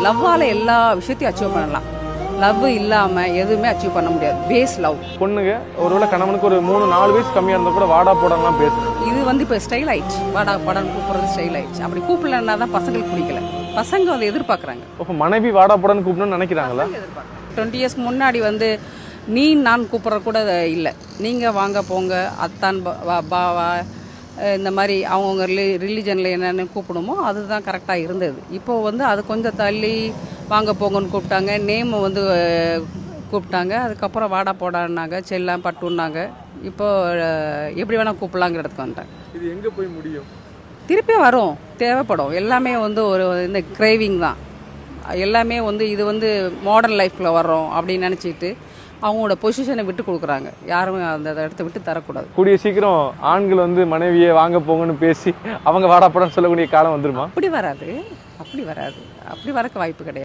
லவ்வால் எல்லா விஷயத்தையும் அச்சீவ் பண்ணலாம். லவ் இல்லாமல் எதுவுமே அச்சீவ் பண்ண முடியாது. Face love. பொண்ணுங்க ஒருவேளை கணவனுக்கு ஒரு 3-4 வயசு கம்மியாக இருந்தால் கூட வாடா போடலாம் பேசுது. இது இப்போ ஸ்டைல் ஆயிடுச்சு. வாடா படம்னு கூப்பிட்றது ஸ்டைல் ஆயிடுச்சு. அப்படி கூப்பிடலன்னா தான் பசங்களுக்கு பிடிக்கல. பசங்க எதிர்பார்க்குறாங்க. இப்போ மனைவி வாடா போடன்னு கூப்பிடணும்னு நினைக்கிறாங்களா? 20 இயர்ஸ்க்கு முன்னாடி நீ நான் கூப்பிட்ற கூட இல்லை. நீங்கள் வாங்க போங்க, அத்தான் பாவா இந்த மாதிரி அவங்கவுங்க ரிலீஜனில் என்னென்னு கூப்பிடுமோ அதுதான் கரெக்டாக இருந்தது. இப்போது அது கொஞ்சம் தள்ளி வாங்க போங்கன்னு கூப்பிட்டாங்க. நேம் கூப்பிட்டாங்க. அதுக்கப்புறம் வாடா போடான்னாங்க, செல்லாம் பட்டுன்னாங்க. இப்போது எப்படி வேணால் கூப்பிடலாங்கிற இடத்துக்கு வந்துட்டாங்க. இது எங்கே போய் முடியும்? திருப்பி வரும், தேவைப்படும். எல்லாமே ஒரு இந்த கிரேவிங் தான். எல்லாமே இது மாடர்ன் லைஃப்பில் வர்றோம் அப்படின்னு நினச்சிட்டு அவங்களோட பொசிஷனை விட்டு கொடுக்குறாங்க. யாரும் அந்த இடத்த விட்டு தரக்கூடாது. கூடிய சீக்கிரம் ஆண்கள் மனைவியை வாங்க போங்கன்னு பேசி அவங்க வாடா போடன்னு சொல்லக்கூடிய காலம் வந்துருமா? அப்படி வராது. அப்படி வரக்கு வாய்ப்பு கிடையாது.